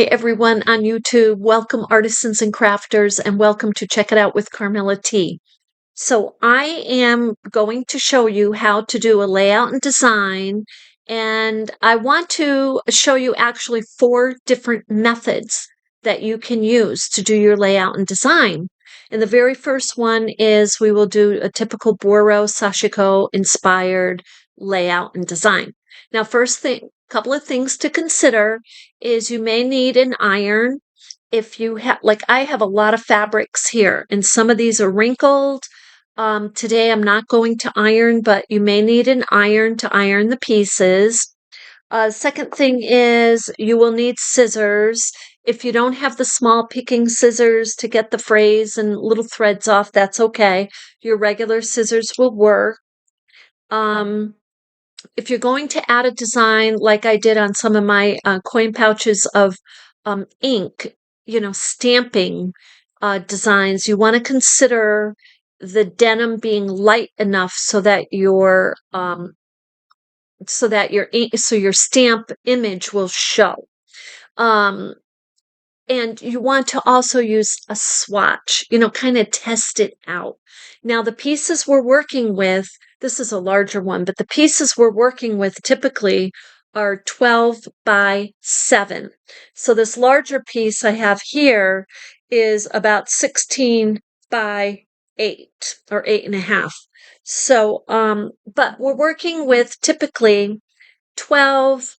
Hi, everyone on YouTube. Welcome, artisans and crafters, and welcome to Check It Out with Carmella-T. So I am going to show you how to do a layout and design, and I want to show you actually 4 different methods that you can use to do your layout and design. And the very first one is we will do a typical Boro Sashiko Inspired layout and design. Now, first thing, couple of things to consider is you may need an iron. If you have, like I have a lot of fabrics here, and some of these are wrinkled. Today I'm not going to iron, but you may need an iron to iron the pieces. Second thing is you will need scissors. If you don't have the small picking scissors to get the frays and little threads off, that's okay. Your regular scissors will work. If you're going to add a design like I did on some of my coin pouches of ink, stamping designs, you want to consider the denim being light enough so that your stamp image will show. And you want to also use a swatch, kind of test it out. Now, the pieces we're working with, this is a larger one, but the pieces we're working with typically are 12 by 7. So this larger piece I have here is about 16 by 8 or 8.5. So, but we're working with typically 12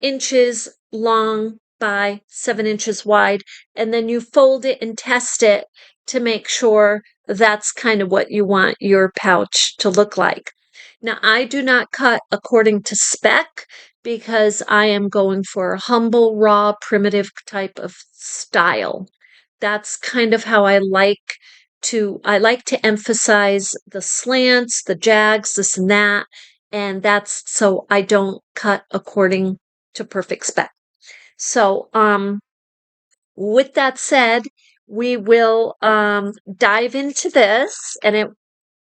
inches long by 7 inches wide, and then you fold it and test it to make sure that's kind of what you want your pouch to look like. Now, I do not cut according to spec because I am going for a humble, raw, primitive type of style. That's kind of how I like to emphasize the slants, the jags, this and that, and that's so I don't cut according to perfect spec. So, with that said, we will dive into this, and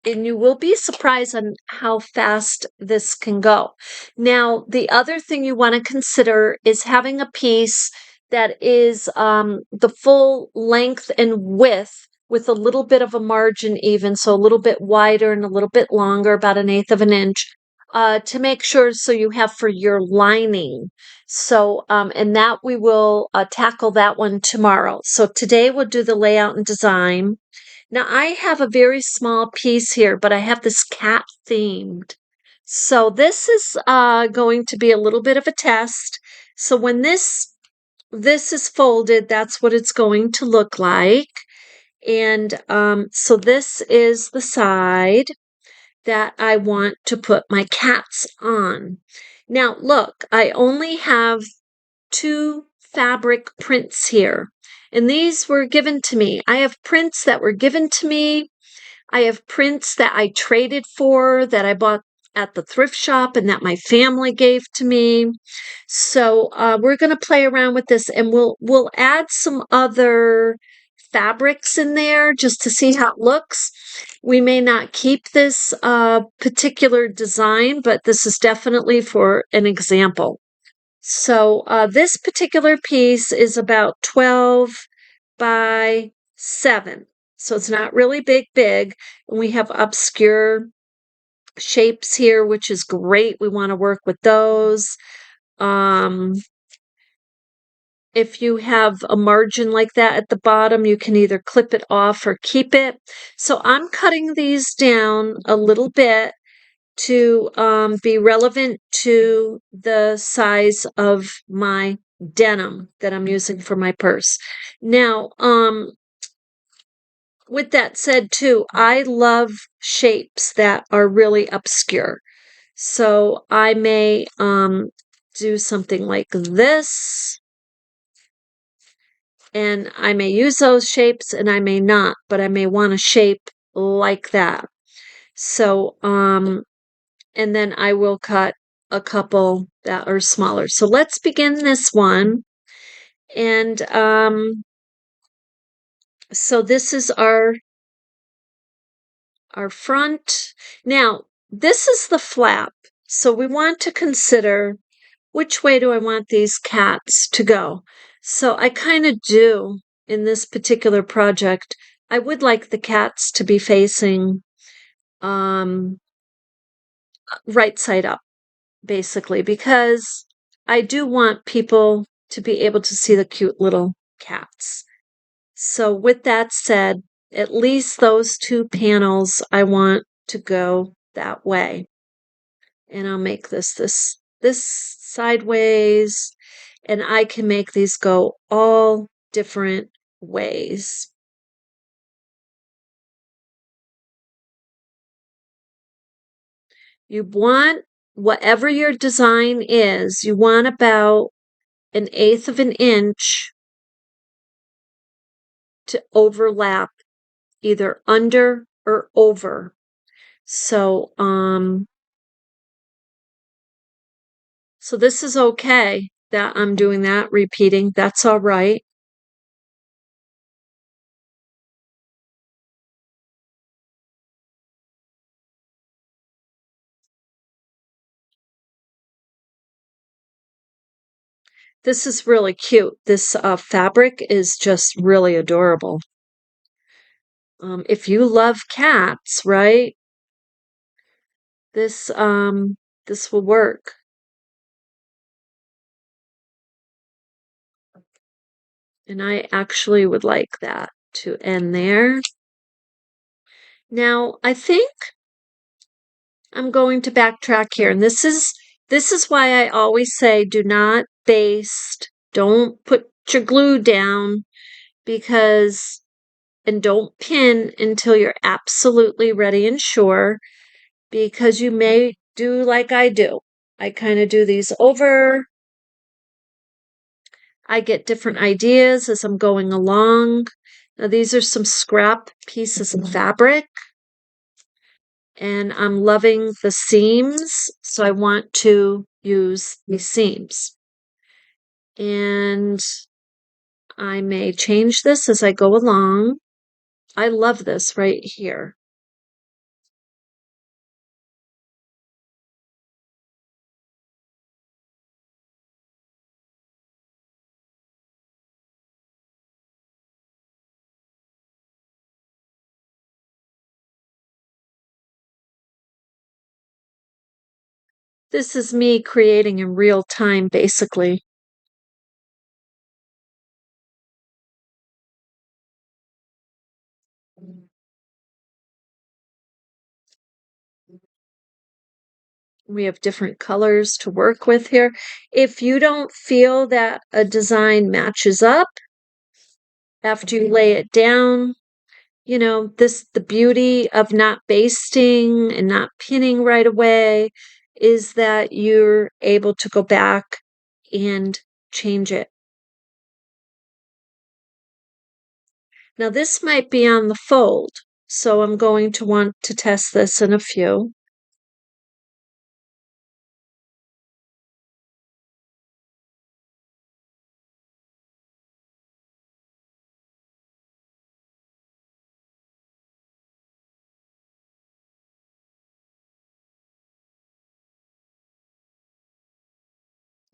you will be surprised on how fast this can go. Now, the other thing you want to consider is having a piece that is the full length and width with a little bit of a margin even, so a little bit wider and a little bit longer, about 1/8 of an inch, to make sure so you have for your lining. So, and that we will tackle that one tomorrow. So today we'll do the layout and design. Now I have a very small piece here, but I have this cat themed. So this is going to be a little bit of a test. So when this is folded, that's what it's going to look like. And so this is the side that I want to put my cats on. Now look, I only have 2 fabric prints here, and these were given to me. I have prints that were given to me. I have prints that I traded for, that I bought at the thrift shop and that my family gave to me. So we're going to play around with this, and we'll add some other fabrics in there just to see how it looks. We may not keep this particular design, but this is definitely for an example. So this particular piece is about 12 by 7. So it's not really big. And we have obscure shapes here, which is great. We want to work with those. If you have a margin like that at the bottom, you can either clip it off or keep it. So I'm cutting these down a little bit to be relevant to the size of my denim that I'm using for my purse. Now, with that said too, I love shapes that are really obscure. So I may do something like this, and I may use those shapes and I may not, but I may want a shape like that. So, and then I will cut a couple that are smaller. So let's begin this one. And so this is our front. Now, this is the flap. So we want to consider which way do I want these cats to go? So I kind of do in this particular project. I would like the cats to be facing right side up, basically, because I do want people to be able to see the cute little cats. So with that said, at least those two panels I want to go that way. And I'll make this sideways, and I can make these go all different ways. You want, whatever your design is, you want about 1/8 of an inch to overlap either under or over. So so this is okay that I'm doing that, repeating. That's all right. This is really cute. This fabric is just really adorable. If you love cats, right? This will work. And I actually would like that to end there. Now, I think I'm going to backtrack here. And this is why I always say do not baste. Don't put your glue down because and don't pin until you're absolutely ready and sure, because you may do like I do. I kind of do these over. I get different ideas as I'm going along. Now, these are some scrap pieces of fabric, and I'm loving the seams, so I want to use these seams. And I may change this as I go along. I love this right here. This is me creating in real time, basically. We have different colors to work with here. If you don't feel that a design matches up after you lay it down, the beauty of not basting and not pinning right away is that you're able to go back and change it. Now this might be on the fold, so I'm going to want to test this in a few.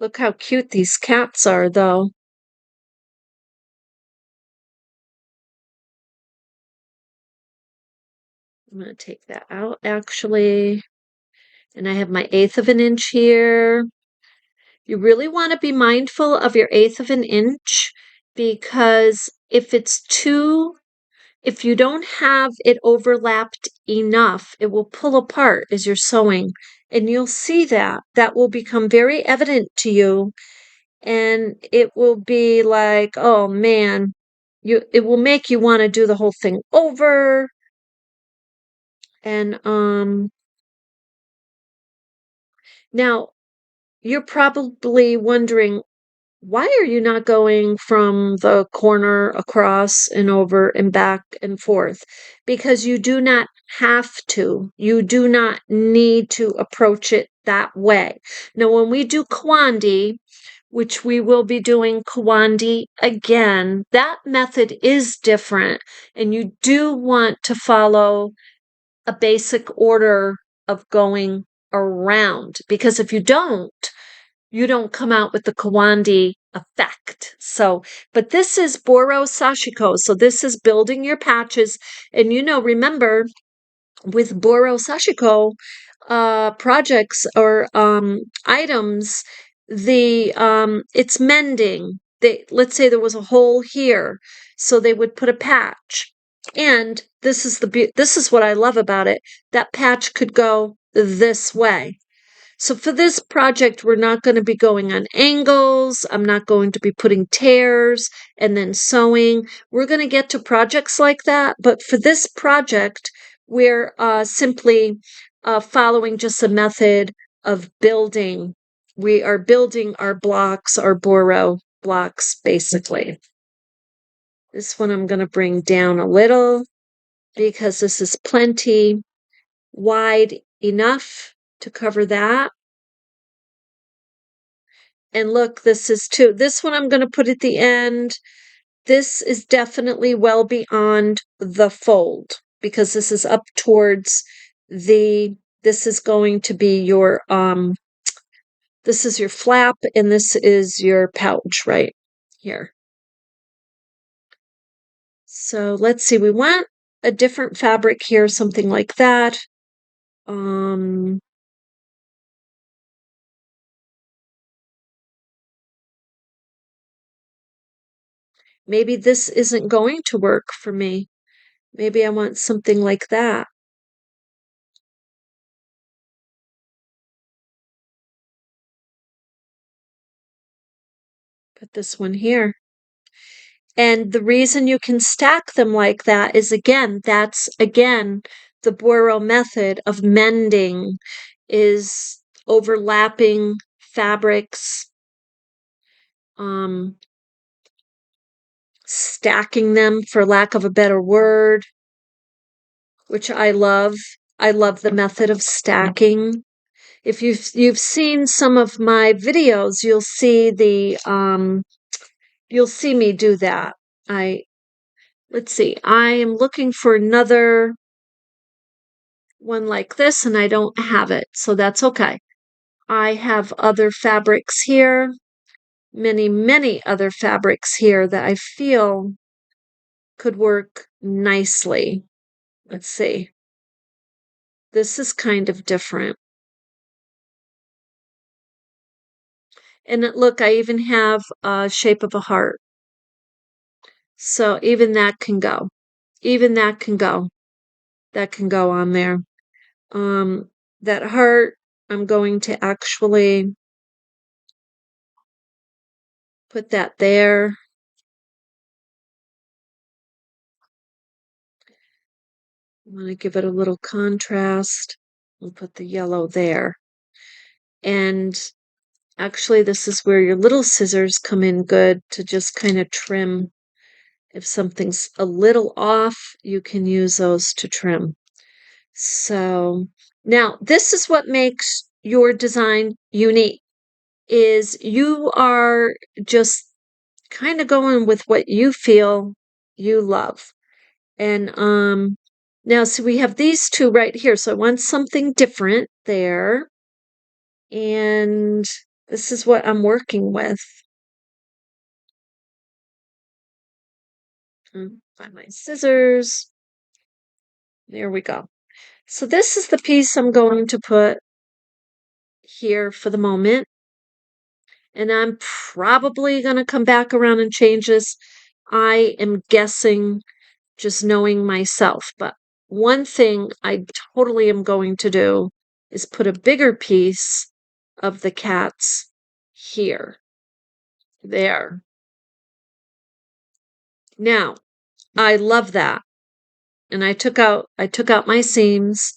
Look how cute these cats are, though. I'm going to take that out, actually. And I have my 1/8 of an inch here. You really want to be mindful of your 1/8 of an inch, because if you don't have it overlapped enough, it will pull apart as you're sewing. And you'll see that. That will become very evident to you. And it will be like, oh man, it will make you want to do the whole thing over. And now you're probably wondering, why are you not going from the corner across and over and back and forth? Because you do not have to. You do not need to approach it that way. Now, when we do Kwandi, which we will be doing Kwandi again, that method is different. And you do want to follow a basic order of going around, because if you don't, you don't come out with the Kawandi effect. So, but this is Boro Sashiko. So this is building your patches. And remember with Boro Sashiko projects or items, the it's mending. Let's say there was a hole here, so they would put a patch. And this is what I love about it. That patch could go this way. So for this project, we're not going to be going on angles. I'm not going to be putting tears and then sewing. We're going to get to projects like that. But for this project, we're simply following just a method of building. We are building our blocks, our Boro blocks, basically. This one I'm going to bring down a little because this is plenty wide enough to cover that. And look, this one I'm going to put at the end. This is definitely well beyond the fold because this is up towards this is going to be your, this is your flap and this is your pouch right here. So let's see, we want a different fabric here, something like that. Maybe this isn't going to work for me. Maybe I want something like that. Put this one here. And the reason you can stack them like that is that's the Boro method of mending, is overlapping fabrics, stacking them, for lack of a better word, which I love. I love the method of stacking. If you've seen some of my videos, you'll see you'll see me do that. Let's see, I am looking for another one like this and I don't have it, so that's okay. I have other fabrics here, many other fabrics here that I feel could work nicely. Let's see. This is kind of different. And look, I even have a shape of a heart. So even that can go. Even that can go. That can go on there. That heart, I'm going to actually put that there. I'm going to give it a little contrast. We'll put the yellow there. And actually, this is where your little scissors come in good to just kind of trim. If something's a little off, you can use those to trim. So now this is what makes your design unique, is you are just kind of going with what you feel you love. And now so we have these two right here. So I want something different there. And this is what I'm working with. Find my scissors. There we go. So this is the piece I'm going to put here for the moment. And I'm probably going to come back around and change this. I am guessing, just knowing myself. But one thing I totally am going to do is put a bigger piece of the cats here. There. Now, I love that. And I took out my seams.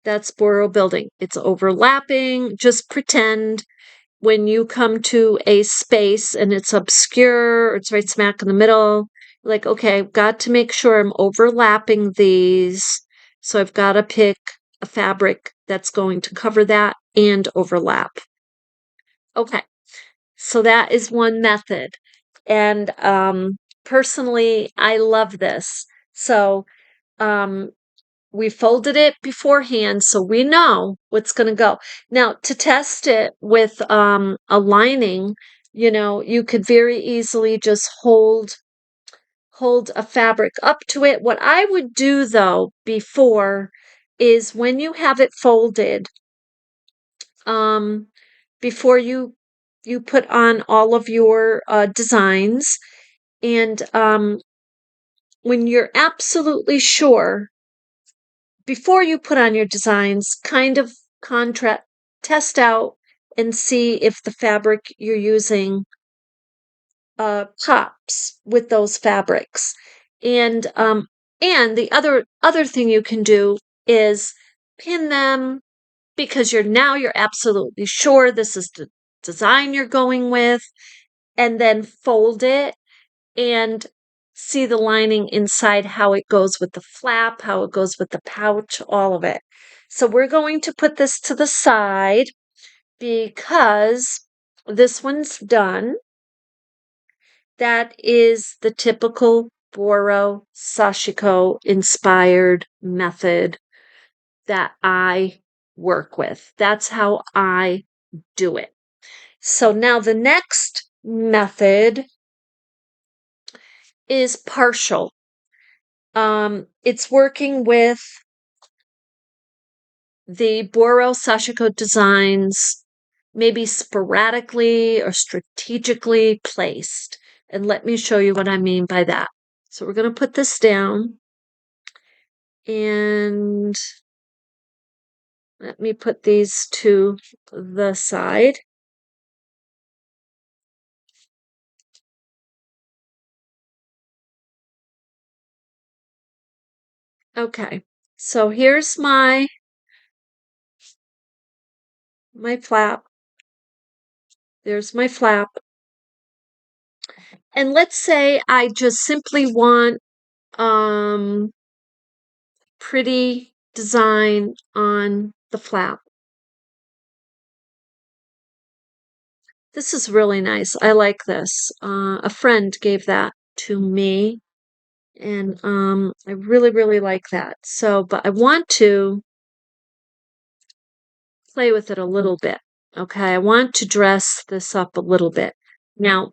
That's Boro building. It's overlapping. Just pretend when you come to a space and it's obscure, or it's right smack in the middle, like, okay, I've got to make sure I'm overlapping these. So I've got to pick a fabric that's going to cover that and overlap. Okay, so that is one method. And personally, I love this. So we folded it beforehand so we know what's going to go. Now, to test it with a lining, you could very easily just hold a fabric up to it. What I would do though before is when you have it folded, before you put on all of your designs, and when you're absolutely sure, before you put on your designs, kind of test out and see if the fabric you're using pops with those fabrics. And the other thing you can do is pin them, because you're absolutely sure this is the design you're going with, and then fold it and see the lining inside, how it goes with the flap, how it goes with the pouch, all of it. So we're going to put this to the side because this one's done. That is the typical Boro Sashiko inspired method that I work with. That's how I do it. So now the next method is partial. It's working with the Boro Sashiko designs, maybe sporadically or strategically placed. And let me show you what I mean by that. So we're going to put this down, and let me put these to the side. Okay, so here's my flap. There's my flap. And let's say I just simply want pretty design on the flap. This is really nice. I like this. A friend gave that to me, and I really, really like that. So, but I want to play with it a little bit. Okay, I want to dress this up a little bit. Now,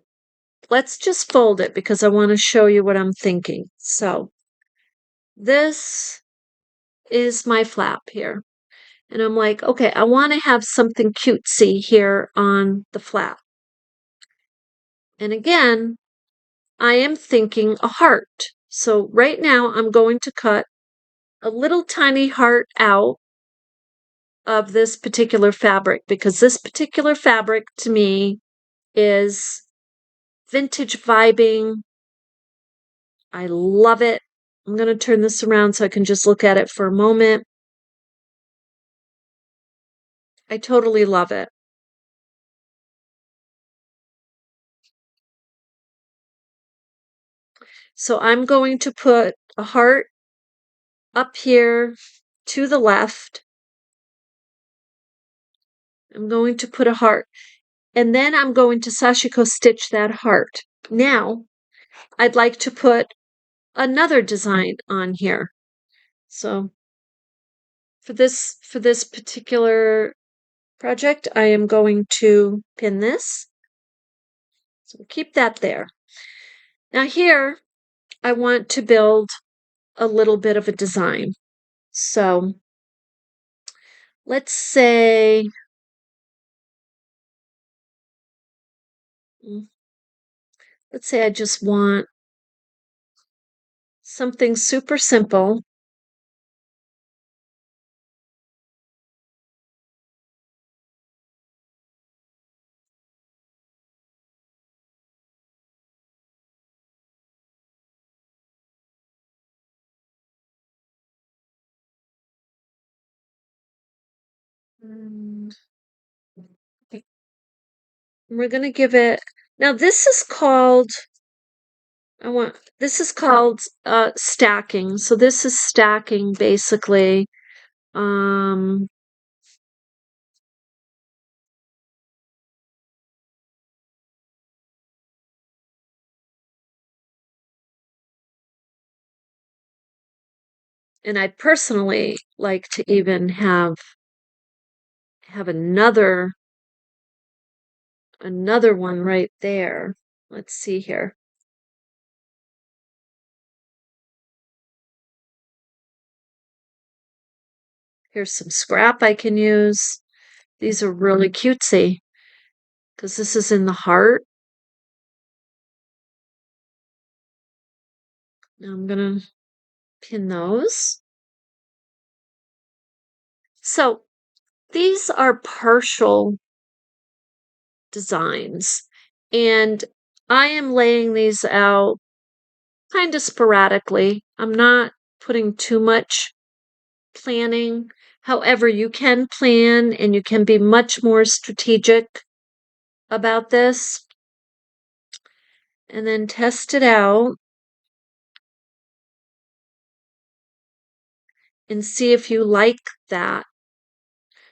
let's just fold it because I want to show you what I'm thinking. So, this is my flap here. And I'm like, okay, I want to have something cutesy here on the flap. And again, I am thinking a heart. So right now I'm going to cut a little tiny heart out of this particular fabric, because this particular fabric to me is vintage vibing. I love it. I'm going to turn this around so I can just look at it for a moment. I totally love it. So I'm going to put a heart up here to the left. I'm going to put a heart, and then I'm going to sashiko stitch that heart. Now, I'd like to put another design on here. So for this particular project, I am going to pin this. So keep that there. Now here, I want to build a little bit of a design. So let's say I just want something super simple. We're going to give it, now this is called, stacking. So this is stacking basically. Um, And I personally like to even have another one right there. Let's see here. Here's some scrap I can use. These are really cutesy because this is in the heart. Now I'm going to pin those. So these are partial designs, and I am laying these out kind of sporadically. I'm not putting too much planning. However, you can plan and you can be much more strategic about this and then test it out and see if you like that.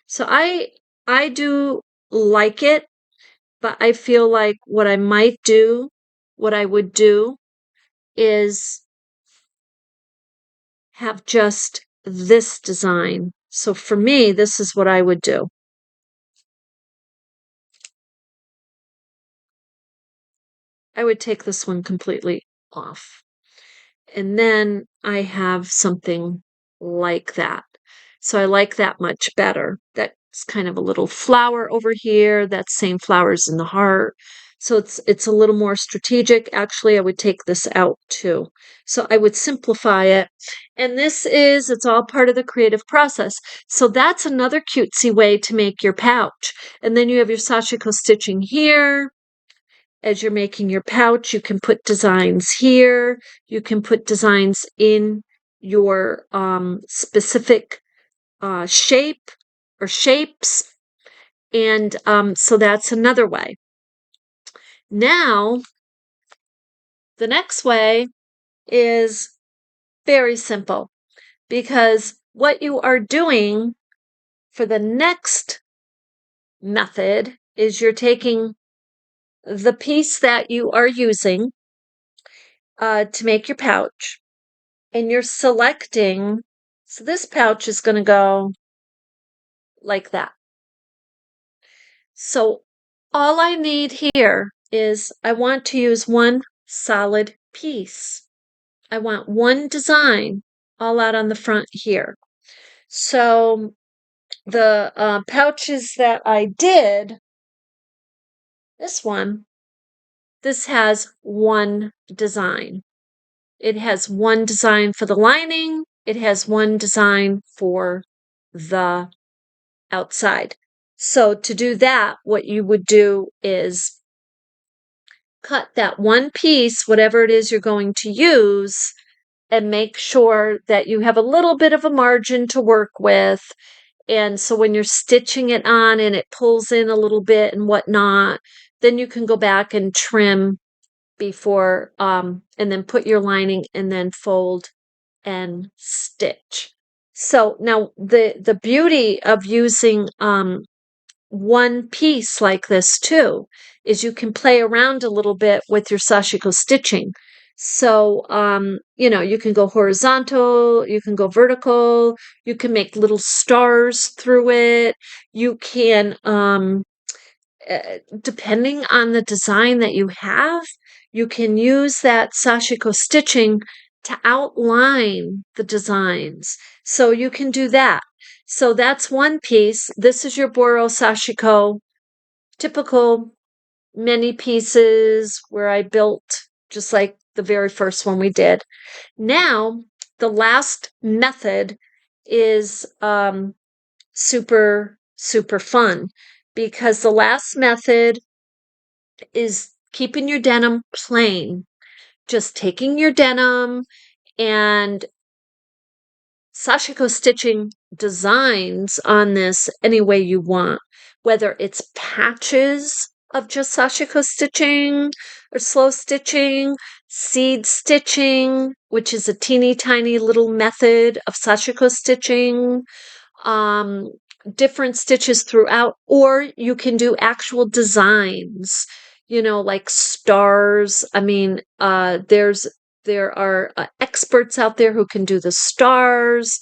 So I do like it, but I feel like what I would do is have just this design. So for me, this is what I would do. I would take this one completely off. And then I have something like that. So I like that much better. That's kind of a little flower over here. That same flowers in the heart. So it's a little more strategic. Actually, I would take this out too. So I would simplify it. And it's all part of the creative process. So that's another cutesy way to make your pouch. And then you have your Sashiko stitching here. As you're making your pouch, you can put designs here. You can put designs in your specific shape or shapes. And so that's another way. Now, the next way is very simple, because what you are doing for the next method is you're taking the piece that you are using to make your pouch, and you're selecting. So this pouch is going to go like that. So all I need here is I want to use one solid piece. I want one design all out on the front here. So the pouches that I did, this has one design. It has one design for the lining. It has one design for the outside. So to do that, what you would do is cut that one piece, whatever it is you're going to use, and make sure that you have a little bit of a margin to work with. And so when you're stitching it on and it pulls in a little bit and whatnot, then you can go back and trim before, and then put your lining and then fold and stitch. So now the beauty of using one piece like this too is you can play around a little bit with your Sashiko stitching. So you can go horizontal, you can go vertical, you can make little stars through it. You can depending on the design that you have, you can use that Sashiko stitching to outline the designs. So you can do that. So that's one piece. This is your Boro Sashiko, typical many pieces where I built just like the very first one we did. Now, the last method is super, super fun, because the last method is keeping your denim plain. Just taking your denim and Sashiko stitching designs on this any way you want, whether it's patches of just Sashiko stitching or slow stitching, seed stitching, which is a teeny tiny little method of Sashiko stitching, um, different stitches throughout, or you can do actual designs, like stars. I mean, there's There are experts out there who can do the stars,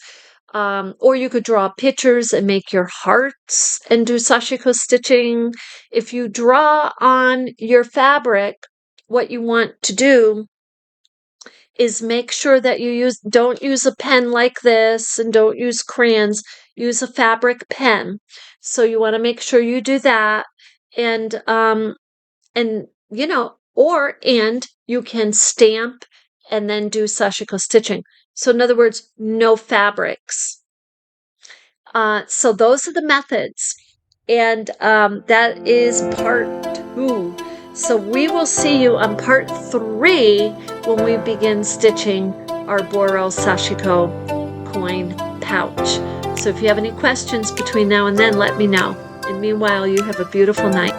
or you could draw pictures and make your hearts and do sashiko stitching. If you draw on your fabric, what you want to do is make sure that you don't use a pen like this and don't use crayons, use a fabric pen. So you want to make sure you do that. And you know, and you can stamp and then do sashiko stitching. So in other words, no fabrics. So those are the methods. And that is part 2. So we will see you on part 3 when we begin stitching our Boro Sashiko coin pouch. So if you have any questions between now and then, let me know. And meanwhile, you have a beautiful night.